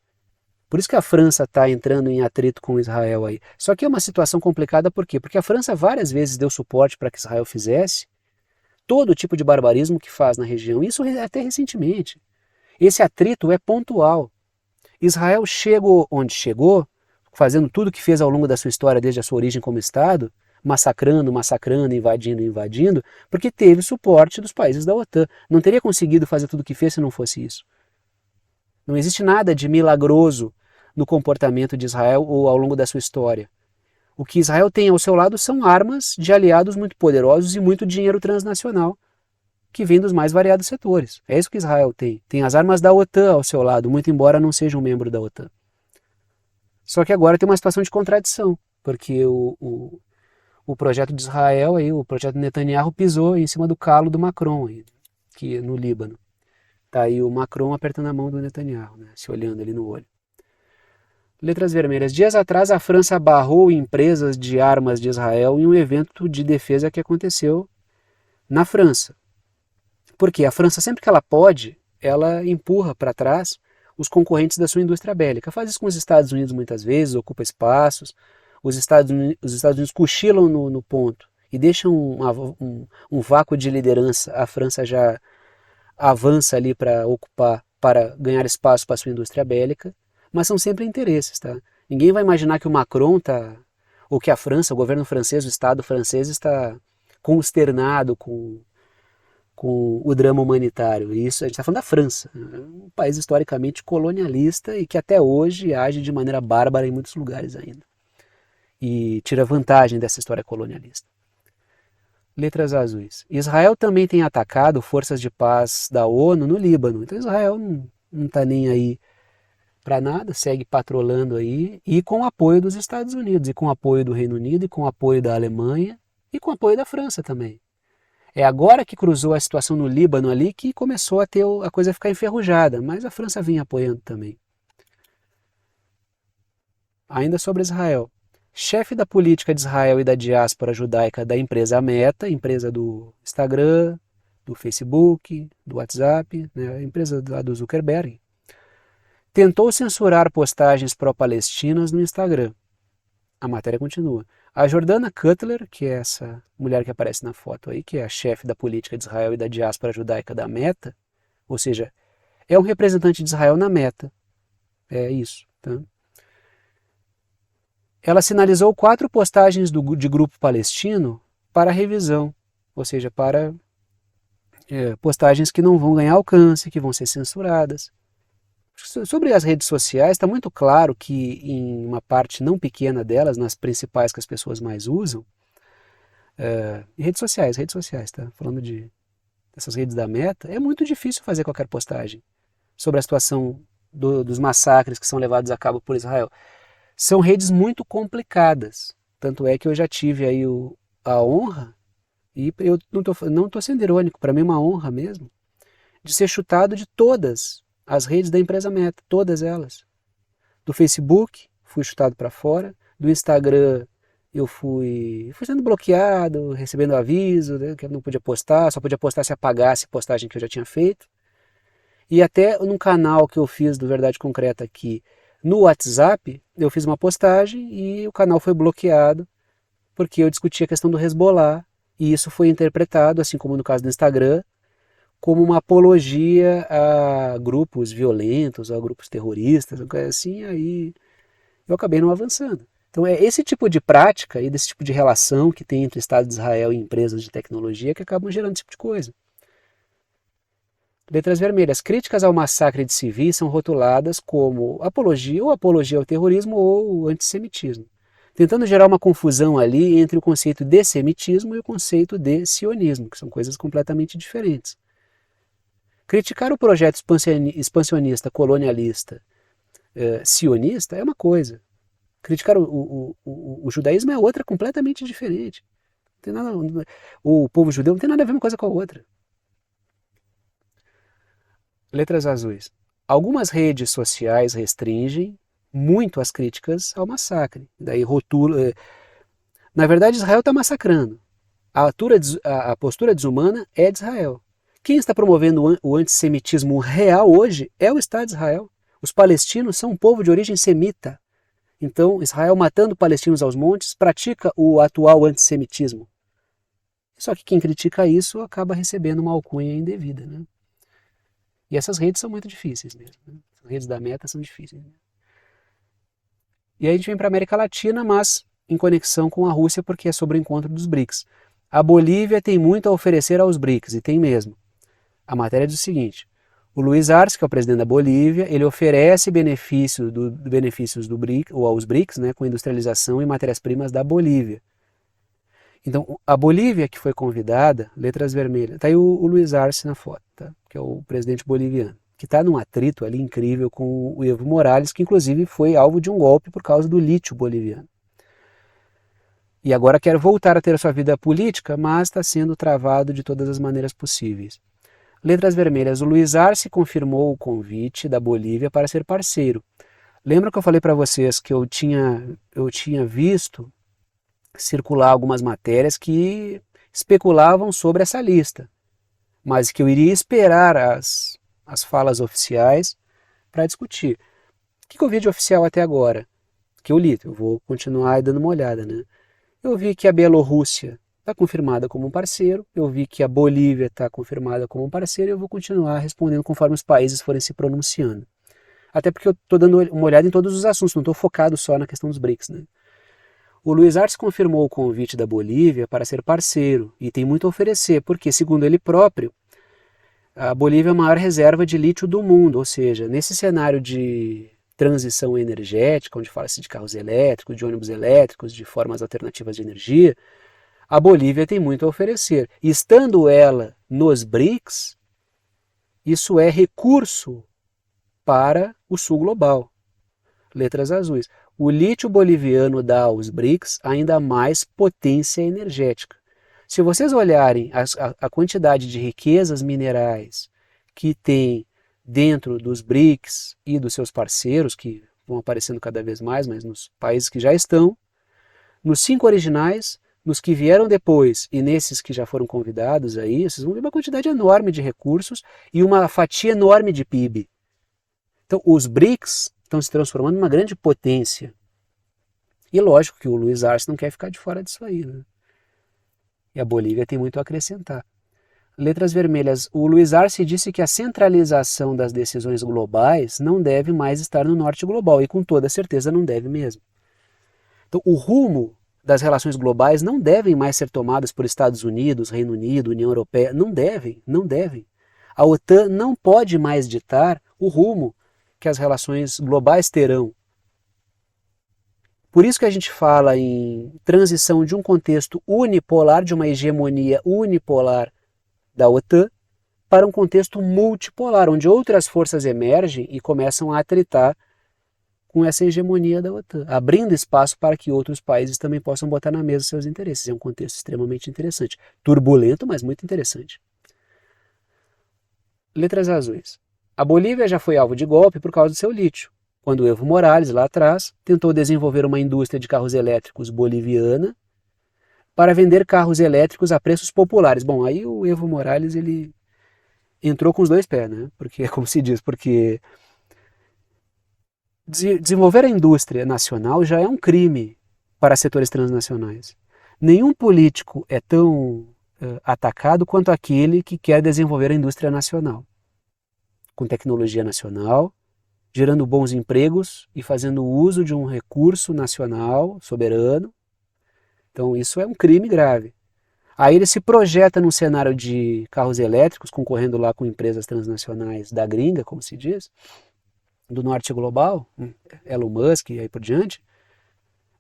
Por isso que a França está entrando em atrito com Israel aí. Só que é uma situação complicada por quê? Porque a França várias vezes deu suporte para que Israel fizesse todo tipo de barbarismo que faz na região. Isso até recentemente. Esse atrito é pontual. Israel chegou onde chegou, fazendo tudo o que fez ao longo da sua história, desde a sua origem como Estado, massacrando, invadindo, porque teve suporte dos países da OTAN. Não teria conseguido fazer tudo o que fez se não fosse isso. Não existe nada de milagroso no comportamento de Israel ou ao longo da sua história. O que Israel tem ao seu lado são armas de aliados muito poderosos e muito dinheiro transnacional, que vem dos mais variados setores. É isso que Israel tem. Tem as armas da OTAN ao seu lado, muito embora não seja um membro da OTAN. Só que agora tem uma situação de contradição, porque o projeto de Israel, aí, o projeto de Netanyahu, pisou em cima do calo do Macron, aí, que no Líbano. Está aí o Macron apertando a mão do Netanyahu, né, se olhando ali no olho. Letras vermelhas. Dias atrás, a França barrou empresas de armas de Israel em um evento de defesa que aconteceu na França. Porque a França, sempre que ela pode, ela empurra para trás os concorrentes da sua indústria bélica. Faz isso com os Estados Unidos muitas vezes, ocupa espaços. Os Estados Unidos cochilam no ponto e deixam um vácuo de liderança. A França já avança ali para ocupar, para ganhar espaço para a sua indústria bélica. Mas são sempre interesses, tá? Ninguém vai imaginar que o Macron está, ou que a França, o governo francês, o Estado francês está consternado com o drama humanitário. Isso, a gente está falando da França, um país historicamente colonialista e que até hoje age de maneira bárbara em muitos lugares ainda. E tira vantagem dessa história colonialista. Letras azuis. Israel também tem atacado forças de paz da ONU no Líbano. Então Israel não está nem aí para nada, segue patrolando aí, e com o apoio dos Estados Unidos, e com o apoio do Reino Unido, e com o apoio da Alemanha, e com o apoio da França também. É agora que cruzou a situação no Líbano ali que começou a coisa a ficar enferrujada, mas a França vinha apoiando também. Ainda sobre Israel. Chefe da política de Israel e da diáspora judaica da empresa Meta, empresa do Instagram, do Facebook, do WhatsApp, né, a empresa do Zuckerberg, tentou censurar postagens pró-palestinas no Instagram. A matéria continua. A Jordana Cutler, que é essa mulher que aparece na foto aí, que é a chefe da política de Israel e da diáspora judaica da Meta, ou seja, é um representante de Israel na Meta. É isso. Tá? Ela sinalizou 4 postagens de grupo palestino para revisão, ou seja, para postagens que não vão ganhar alcance, que vão ser censuradas. Sobre as redes sociais, está muito claro que em uma parte não pequena delas, nas principais que as pessoas mais usam, redes sociais, tá? Falando dessas redes da Meta, é muito difícil fazer qualquer postagem sobre a situação dos massacres que são levados a cabo por Israel. São redes muito complicadas. Tanto é que eu já tive aí a honra, e eu não tô sendo irônico, para mim é uma honra mesmo, de ser chutado de todas as redes da empresa Meta, todas elas. Do Facebook, fui chutado para fora, do Instagram eu fui sendo bloqueado, recebendo aviso, né, que eu não podia postar, só podia postar se apagasse postagem que eu já tinha feito. E até num canal que eu fiz do Verdade Concreta aqui no WhatsApp, eu fiz uma postagem e o canal foi bloqueado porque eu discuti a questão do Hezbollah, e isso foi interpretado, assim como no caso do Instagram, como uma apologia a grupos violentos, a grupos terroristas, assim, aí eu acabei não avançando. Então é esse tipo de prática e desse tipo de relação que tem entre o Estado de Israel e empresas de tecnologia que acabam gerando esse tipo de coisa. Letras vermelhas. Críticas ao massacre de civis são rotuladas como apologia ao terrorismo ou antissemitismo, tentando gerar uma confusão ali entre o conceito de semitismo e o conceito de sionismo, que são coisas completamente diferentes. Criticar o projeto expansionista, colonialista, sionista é uma coisa. Criticar o judaísmo é outra completamente diferente. Não tem nada, o povo judeu não tem nada a ver uma coisa com a outra. Letras azuis. Algumas redes sociais restringem muito as críticas ao massacre. Daí rotula. Na verdade, Israel está massacrando. A postura desumana é de Israel. Quem está promovendo o antissemitismo real hoje é o Estado de Israel. Os palestinos são um povo de origem semita. Então, Israel, matando palestinos aos montes, pratica o atual antissemitismo. Só que quem critica isso acaba recebendo uma alcunha indevida, né? E essas redes são muito difíceis mesmo. Né? As redes da Meta são difíceis. Né? E aí a gente vem para a América Latina, mas em conexão com a Rússia, porque é sobre o encontro dos BRICS. A Bolívia tem muito a oferecer aos BRICS, e tem mesmo. A matéria diz o seguinte: o Luiz Arce, que é o presidente da Bolívia, ele oferece benefícios do BRIC, ou aos BRICS, né, com industrialização e matérias-primas da Bolívia. Então, a Bolívia que foi convidada, letras vermelhas, está aí o Luiz Arce na foto, tá? Que é o presidente boliviano, que está num atrito ali incrível com o Evo Morales, que inclusive foi alvo de um golpe por causa do lítio boliviano. E agora quer voltar a ter a sua vida política, mas está sendo travado de todas as maneiras possíveis. Letras vermelhas, o Luiz Arce confirmou o convite da Bolívia para ser parceiro. Lembra que eu falei para vocês que eu tinha visto circular algumas matérias que especulavam sobre essa lista, mas que eu iria esperar as falas oficiais para discutir. O que eu vi de oficial até agora? Que eu li, eu vou continuar dando uma olhada, né? Eu vi que a Bielorrússia está confirmada como um parceiro, eu vi que a Bolívia está confirmada como um parceiro, e eu vou continuar respondendo conforme os países forem se pronunciando. Até porque eu estou dando uma olhada em todos os assuntos, não estou focado só na questão dos BRICS, né? O Luiz Arce confirmou o convite da Bolívia para ser parceiro e tem muito a oferecer, porque, segundo ele próprio, a Bolívia é a maior reserva de lítio do mundo, ou seja, nesse cenário de transição energética, onde fala-se de carros elétricos, de ônibus elétricos, de formas alternativas de energia, a Bolívia tem muito a oferecer. E estando ela nos BRICS, isso é recurso para o sul global. Letras azuis. O lítio boliviano dá aos BRICS ainda mais potência energética. Se vocês olharem a quantidade de riquezas minerais que tem dentro dos BRICS e dos seus parceiros, que vão aparecendo cada vez mais, mas nos países que já estão, nos 5 originais, nos que vieram depois e nesses que já foram convidados aí, vocês vão ver uma quantidade enorme de recursos e uma fatia enorme de PIB. Então, os BRICS estão se transformando numa grande potência. E lógico que o Luiz Arce não quer ficar de fora disso aí, né? E a Bolívia tem muito a acrescentar. Letras vermelhas. O Luiz Arce disse que a centralização das decisões globais não deve mais estar no norte global, e com toda certeza não deve mesmo. Então, o rumo das relações globais não devem mais ser tomadas por Estados Unidos, Reino Unido, União Europeia. Não devem, não devem. A OTAN não pode mais ditar o rumo que as relações globais terão. Por isso que a gente fala em transição de um contexto unipolar, de uma hegemonia unipolar da OTAN, para um contexto multipolar, onde outras forças emergem e começam a atritar com essa hegemonia da OTAN, abrindo espaço para que outros países também possam botar na mesa seus interesses. É um contexto extremamente interessante. Turbulento, mas muito interessante. Letras azuis. A Bolívia já foi alvo de golpe por causa do seu lítio, quando o Evo Morales, lá atrás, tentou desenvolver uma indústria de carros elétricos boliviana para vender carros elétricos a preços populares. Bom, aí o Evo Morales ele entrou com os dois pés, né? Porque, como se diz, porque desenvolver a indústria nacional já é um crime para setores transnacionais. Nenhum político é tão atacado quanto aquele que quer desenvolver a indústria nacional, com tecnologia nacional, gerando bons empregos e fazendo uso de um recurso nacional soberano. Então isso é um crime grave. Aí ele se projeta num cenário de carros elétricos, concorrendo lá com empresas transnacionais da gringa, como se diz, do norte global, Elon Musk e aí por diante,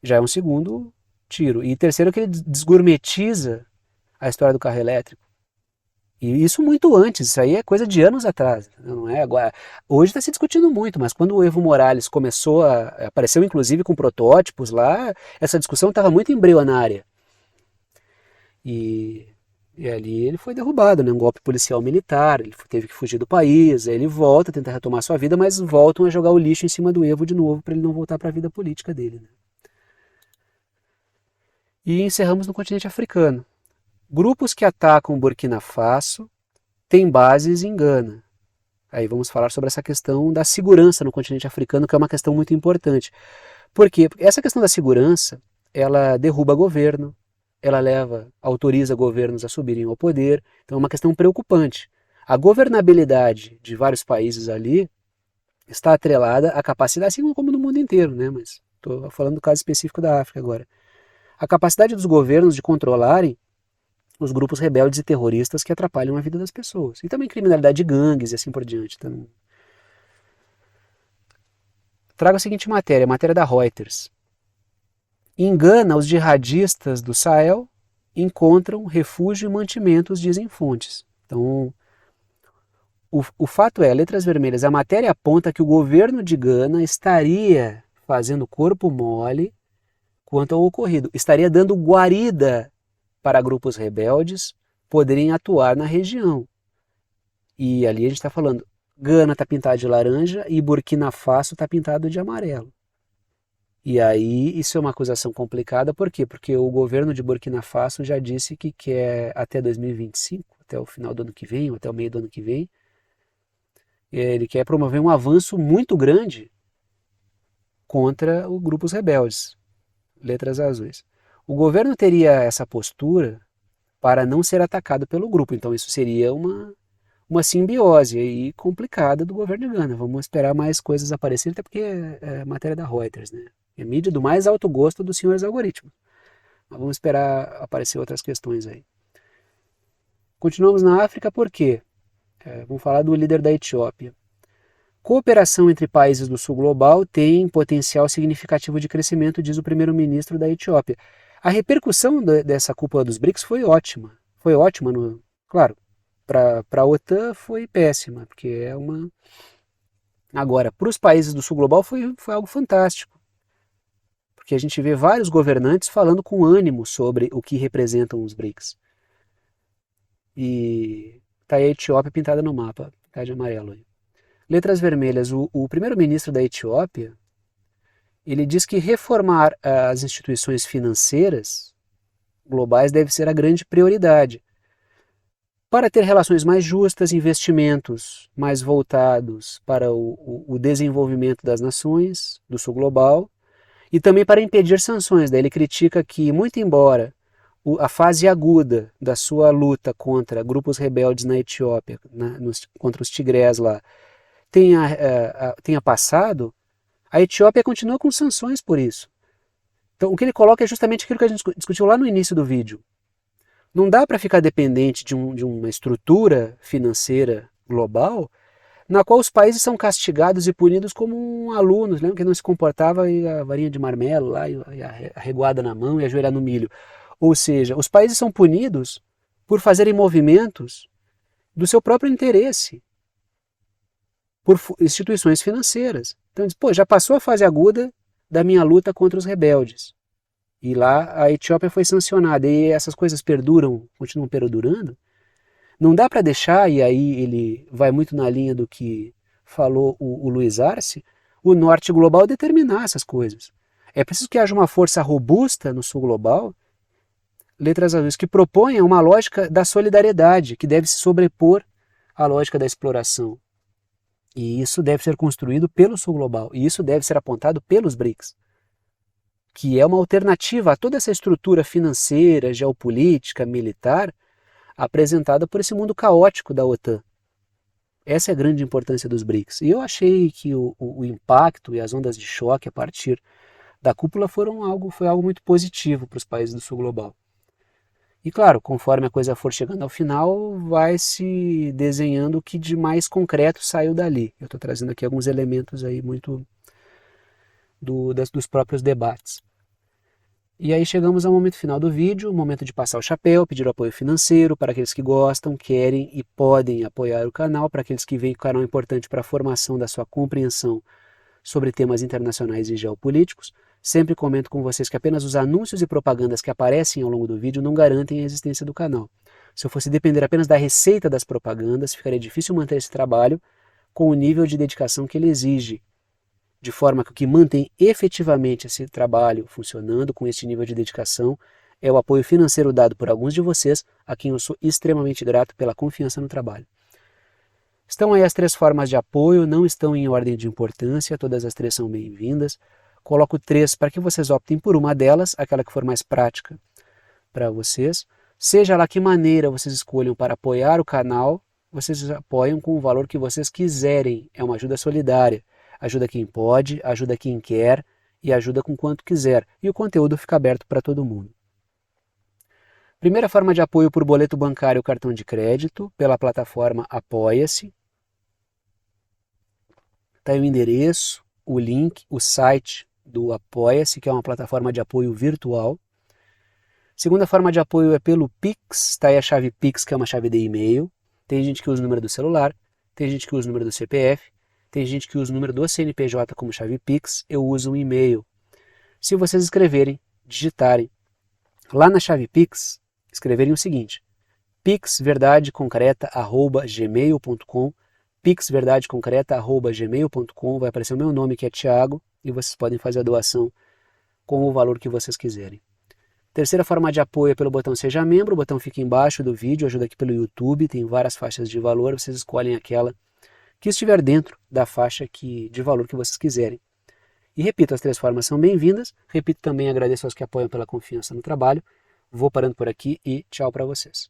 já é um segundo tiro. E terceiro que ele desgourmetiza a história do carro elétrico. E isso muito antes, isso aí é coisa de anos atrás, não é agora. Hoje está se discutindo muito, mas quando o Evo Morales começou apareceu inclusive com protótipos lá, essa discussão estava muito embrionária. E ali ele foi derrubado, né? Um golpe policial militar, ele teve que fugir do país, aí ele volta, tenta retomar sua vida, mas voltam a jogar o lixo em cima do Evo de novo para ele não voltar para a vida política dele. Né? E encerramos no continente africano. Grupos que atacam Burkina Faso têm bases em Gana. Aí vamos falar sobre essa questão da segurança no continente africano, que é uma questão muito importante. Por quê? Porque essa questão da segurança, ela derruba governo, ela autoriza governos a subirem ao poder, então é uma questão preocupante. A governabilidade de vários países ali está atrelada à capacidade, assim como no mundo inteiro, né? Mas estou falando do caso específico da África agora. A capacidade dos governos de controlarem os grupos rebeldes e terroristas que atrapalham a vida das pessoas. E também criminalidade de gangues e assim por diante. Então, trago a seguinte matéria, a matéria da Reuters. Em Gana, os jihadistas do Sahel encontram refúgio e mantimentos, dizem fontes. Então, o fato é, letras vermelhas, a matéria aponta que o governo de Gana estaria fazendo corpo mole quanto ao ocorrido, estaria dando guarida para grupos rebeldes poderem atuar na região. E ali a gente está falando, Gana está pintado de laranja e Burkina Faso está pintado de amarelo. E aí isso é uma acusação complicada, por quê? Porque o governo de Burkina Faso já disse que quer até 2025, até o final do ano que vem, ou até o meio do ano que vem, ele quer promover um avanço muito grande contra os grupos rebeldes, letras azuis. O governo teria essa postura para não ser atacado pelo grupo, então isso seria uma simbiose aí complicada do governo de Gana. Vamos esperar mais coisas aparecerem, até porque é matéria da Reuters, né? É mídia do mais alto gosto dos senhores algoritmos. Mas vamos esperar aparecer outras questões aí. Continuamos na África por quê? Vamos falar do líder da Etiópia. Cooperação entre países do sul global tem potencial significativo de crescimento, diz o primeiro-ministro da Etiópia. A repercussão dessa cúpula dos BRICS foi ótima. Foi ótima, claro, para a OTAN foi péssima, porque é uma... Agora, para os países do sul global foi algo fantástico, porque a gente vê vários governantes falando com ânimo sobre o que representam os BRICS. E está aí a Etiópia pintada no mapa, tá de amarelo aí. Letras vermelhas, o primeiro-ministro da Etiópia, ele diz que reformar as instituições financeiras globais deve ser a grande prioridade, para ter relações mais justas, investimentos mais voltados para o desenvolvimento das nações do sul global, e também para impedir sanções. Daí ele critica que, muito embora a fase aguda da sua luta contra grupos rebeldes na Etiópia, contra os tigrés lá, tenha passado, a Etiópia continua com sanções por isso. Então o que ele coloca é justamente aquilo que a gente discutiu lá no início do vídeo. Não dá para ficar dependente de uma estrutura financeira global na qual os países são castigados e punidos como um aluno, lembra que não se comportava e a varinha de marmelo lá, e a reguada na mão e ajoelhar no milho. Ou seja, os países são punidos por fazerem movimentos do seu próprio interesse. por instituições financeiras. Então, diz, pô, já passou a fase aguda da minha luta contra os rebeldes. E lá a Etiópia foi sancionada. E essas coisas perduram, continuam perdurando. Não dá para deixar, e aí ele vai muito na linha do que falou o Luiz Arce, o norte global determinar essas coisas. É preciso que haja uma força robusta no sul global, letras azuis, que proponha uma lógica da solidariedade, que deve se sobrepor à lógica da exploração. E isso deve ser construído pelo sul global, e isso deve ser apontado pelos BRICS, que é uma alternativa a toda essa estrutura financeira, geopolítica, militar, apresentada por esse mundo caótico da OTAN. Essa é a grande importância dos BRICS. E eu achei que o impacto e as ondas de choque a partir da cúpula foi algo muito positivo para os países do sul global. E claro, conforme a coisa for chegando ao final, vai se desenhando o que de mais concreto saiu dali. Eu estou trazendo aqui alguns elementos aí muito dos próprios debates. E aí chegamos ao momento final do vídeo, o momento de passar o chapéu, pedir o apoio financeiro para aqueles que gostam, querem e podem apoiar o canal, para aqueles que veem que o canal é importante para a formação da sua compreensão sobre temas internacionais e geopolíticos. Sempre comento com vocês que apenas os anúncios e propagandas que aparecem ao longo do vídeo não garantem a existência do canal. Se eu fosse depender apenas da receita das propagandas, ficaria difícil manter esse trabalho com o nível de dedicação que ele exige, de forma que o que mantém efetivamente esse trabalho funcionando com esse nível de dedicação é o apoio financeiro dado por alguns de vocês, a quem eu sou extremamente grato pela confiança no trabalho. Estão aí as 3 formas de apoio, não estão em ordem de importância, todas as 3 são bem-vindas. Coloco 3 para que vocês optem por uma delas, aquela que for mais prática para vocês. Seja lá que maneira vocês escolham para apoiar o canal, vocês apoiam com o valor que vocês quiserem. É uma ajuda solidária. Ajuda quem pode, ajuda quem quer e ajuda com quanto quiser. E o conteúdo fica aberto para todo mundo. Primeira forma de apoio por boleto bancário ou cartão de crédito, pela plataforma Apoia-se. Está aí o endereço, o link, o site do Apoia-se, que é uma plataforma de apoio virtual. Segunda forma de apoio é pelo Pix, está aí a chave Pix, que é uma chave de e-mail. Tem gente que usa o número do celular, tem gente que usa o número do CPF, tem gente que usa o número do CNPJ como chave Pix, eu uso um e-mail. Se vocês escreverem, digitarem lá na chave Pix, escreverem o seguinte: pixverdadeconcreta@gmail.com, pixverdadeconcreta@gmail.com, vai aparecer o meu nome, que é Thiago, e vocês podem fazer a doação com o valor que vocês quiserem. Terceira forma de apoio é pelo botão Seja Membro, o botão fica embaixo do vídeo, ajuda aqui pelo YouTube, tem várias faixas de valor, vocês escolhem aquela que estiver dentro da faixa de valor que vocês quiserem. E repito, as 3 formas são bem-vindas, repito também, agradeço aos que apoiam pela confiança no trabalho, vou parando por aqui e tchau para vocês.